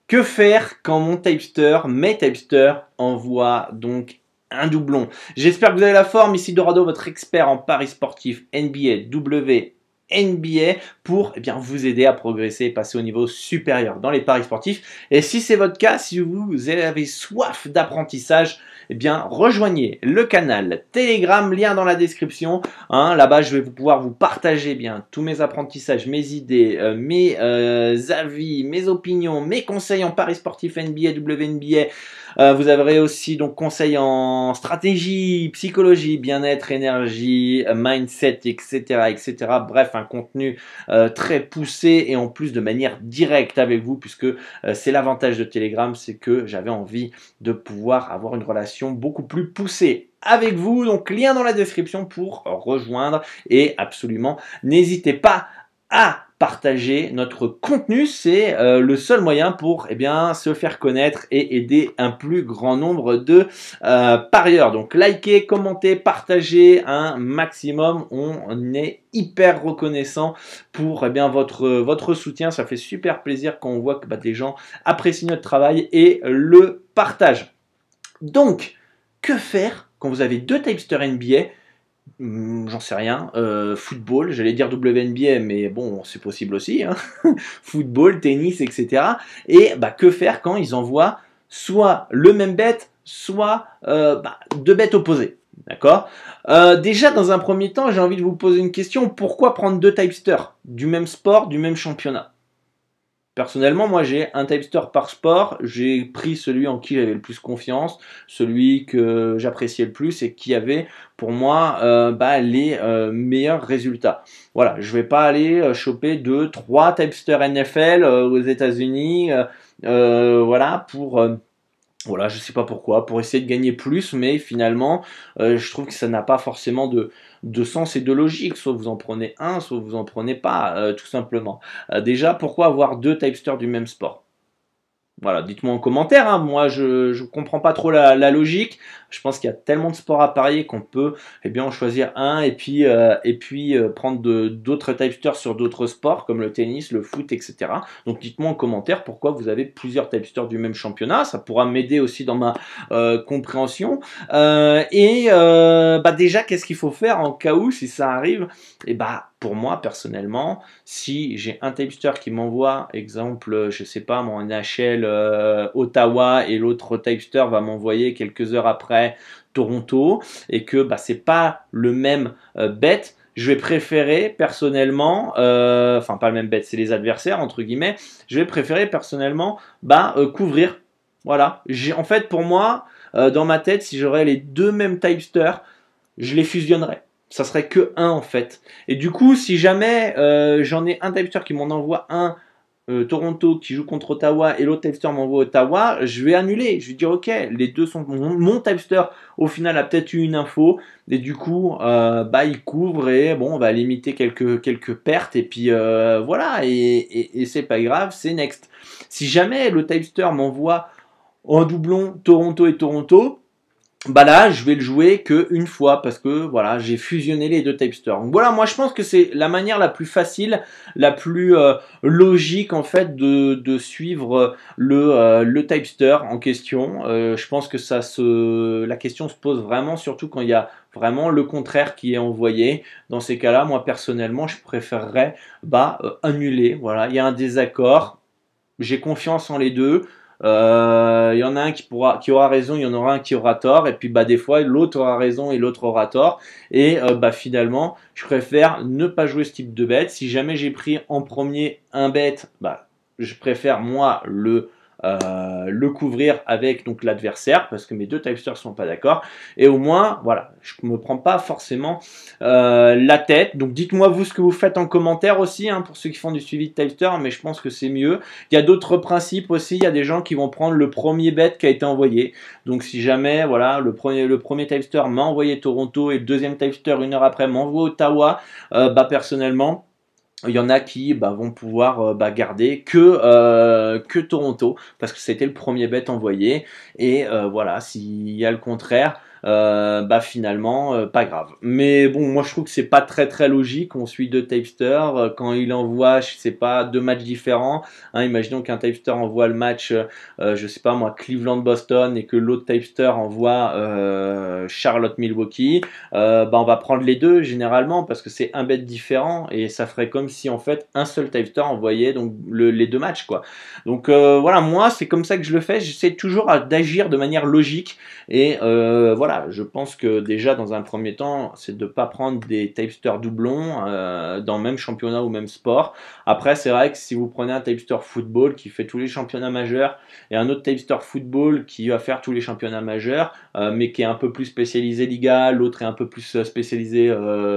Que faire quand mes typesters envoient donc un doublon? J'espère que vous avez la forme. Ici Dorado, votre expert en paris sportif NBA, WNBA, pour vous aider à progresser et passer au niveau supérieur dans les paris sportifs. Et si c'est votre cas, si vous avez soif d'apprentissage, rejoignez le canal Telegram, lien dans la description. Là-bas, je vais pouvoir vous partager tous mes apprentissages, mes idées, mes avis, mes opinions, mes conseils en paris sportif NBA, WNBA. Vous aurez aussi donc conseils en stratégie, psychologie, bien-être, énergie, mindset, etc., etc. Bref, un contenu très poussé et en plus de manière directe avec vous, puisque c'est l'avantage de Telegram, c'est que j'avais envie de pouvoir avoir une relation beaucoup plus poussée avec vous. Donc lien dans la description pour rejoindre, et absolument n'hésitez pas à partager notre contenu. C'est le seul moyen pour se faire connaître et aider un plus grand nombre de parieurs. Donc likez, commentez, partagez un maximum. On est hyper reconnaissant pour votre soutien. Ça fait super plaisir quand on voit que des gens apprécient notre travail et le partagent. Donc, que faire quand vous avez deux tipsters NBA? J'en sais rien, football, j'allais dire WNBA, mais bon, c'est possible aussi, football, tennis, etc. Et que faire quand ils envoient soit le même bet, soit deux bêtes opposées, d'accord? Déjà, dans un premier temps, j'ai envie de vous poser une question. Pourquoi prendre deux tipsters du même sport, du même championnat? Personnellement, moi j'ai un tipster par sport, j'ai pris celui en qui j'avais le plus confiance, celui que j'appréciais le plus et qui avait pour moi les meilleurs résultats. Voilà, je vais pas aller choper 2, 3 tipsters NFL aux États-Unis, voilà, voilà, je sais pas pourquoi, pour essayer de gagner plus, mais finalement, je trouve que ça n'a pas forcément de sens et de logique. Soit vous en prenez un, soit vous en prenez pas, tout simplement. Déjà, pourquoi avoir deux tipsters du même sport? Voilà, dites-moi en commentaire, moi je comprends pas trop la logique. Je pense qu'il y a tellement de sports à parier qu'on peut en choisir un et puis prendre d'autres tipsters sur d'autres sports comme le tennis, le foot, etc. Donc dites-moi en commentaire pourquoi vous avez plusieurs tipsters du même championnat. Ça pourra m'aider aussi dans ma compréhension. Déjà, qu'est-ce qu'il faut faire en cas où si ça arrive? Pour moi personnellement, si j'ai un tipster qui m'envoie, exemple, je sais pas, mon NHL Ottawa, et l'autre tipster va m'envoyer quelques heures après Toronto, et que c'est pas le même bet, je vais préférer personnellement, enfin pas le même bet, c'est les adversaires entre guillemets, je vais préférer personnellement couvrir. Voilà, en fait pour moi, dans ma tête, si j'aurais les deux mêmes tipsters, je les fusionnerais. Ça serait que un en fait. Et du coup, si jamais j'en ai un tipster qui m'en envoie un Toronto qui joue contre Ottawa et l'autre tipster m'envoie Ottawa, je vais annuler. Je vais dire ok, les deux sont mon tipster au final a peut-être eu une info et du coup il couvre et bon on va limiter quelques pertes et puis voilà et c'est pas grave, c'est next. Si jamais le tipster m'envoie en doublon Toronto et Toronto, là je vais le jouer qu'une fois parce que voilà j'ai fusionné les deux tipsters. Donc voilà, moi je pense que c'est la manière la plus facile, la plus logique en fait de suivre le tipster en question. Je pense que la question se pose vraiment surtout quand il y a vraiment le contraire qui est envoyé. Dans ces cas-là, moi personnellement je préférerais annuler. Voilà, il y a un désaccord, j'ai confiance en les deux. Il y en a un qui aura raison, il y en aura un qui aura tort, et puis des fois l'autre aura raison et l'autre aura tort, et finalement je préfère ne pas jouer ce type de bet. Si jamais j'ai pris en premier un bet, je préfère moi le couvrir avec donc l'adversaire parce que mes deux tipsters sont pas d'accord, et au moins voilà, je me prends pas forcément la tête. Donc dites-moi vous ce que vous faites en commentaire aussi, pour ceux qui font du suivi de tipster, mais je pense que c'est mieux. Il y a d'autres principes aussi, il y a des gens qui vont prendre le premier bet qui a été envoyé. Donc si jamais voilà le premier tipster m'a envoyé Toronto et le deuxième tipster une heure après m'envoie Ottawa, personnellement il y en a qui vont pouvoir garder que Toronto parce que c'était le premier bet envoyé, et voilà, s'il y a le contraire, bah finalement pas grave. Mais bon, moi je trouve que c'est pas très logique. On suit deux typesters quand il envoie, je sais pas, deux matchs différents. Hein, imaginons qu'un typester envoie le match, je sais pas moi, Cleveland-Boston et que l'autre typester envoie Charlotte-Milwaukee. Bah on va prendre les deux généralement parce que c'est un bet différent et ça ferait comme si en fait un seul typester envoyait donc les deux matchs quoi. Donc voilà, moi c'est comme ça que je le fais. J'essaie toujours d'agir de manière logique et voilà, je pense que déjà dans un premier temps, c'est de ne pas prendre des typesters doublons dans le même championnat ou même sport. Après, c'est vrai que si vous prenez un typester football qui fait tous les championnats majeurs et un autre typester football qui va faire tous les championnats majeurs, mais qui est un peu plus spécialisé Liga, l'autre est un peu plus spécialisé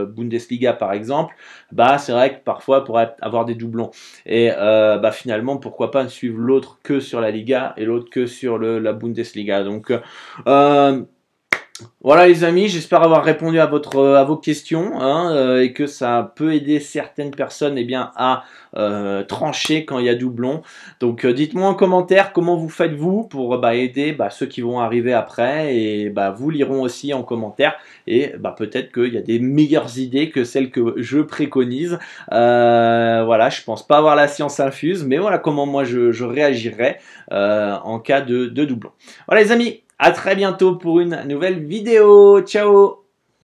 Bundesliga par exemple, bah c'est vrai que parfois pour avoir des doublons. Et bah finalement, pourquoi pas suivre l'autre que sur la Liga et l'autre que sur la Bundesliga. Donc voilà les amis, j'espère avoir répondu à vos questions hein, et que ça peut aider certaines personnes eh bien, à trancher quand il y a doublon. Donc dites-moi en commentaire comment vous faites vous pour aider ceux qui vont arriver après et vous liront aussi en commentaire et peut-être qu'il y a des meilleures idées que celles que je préconise. Voilà, je pense pas avoir la science infuse, mais voilà comment moi je réagirais en cas de doublon. Voilà les amis, à très bientôt pour une nouvelle vidéo. Ciao!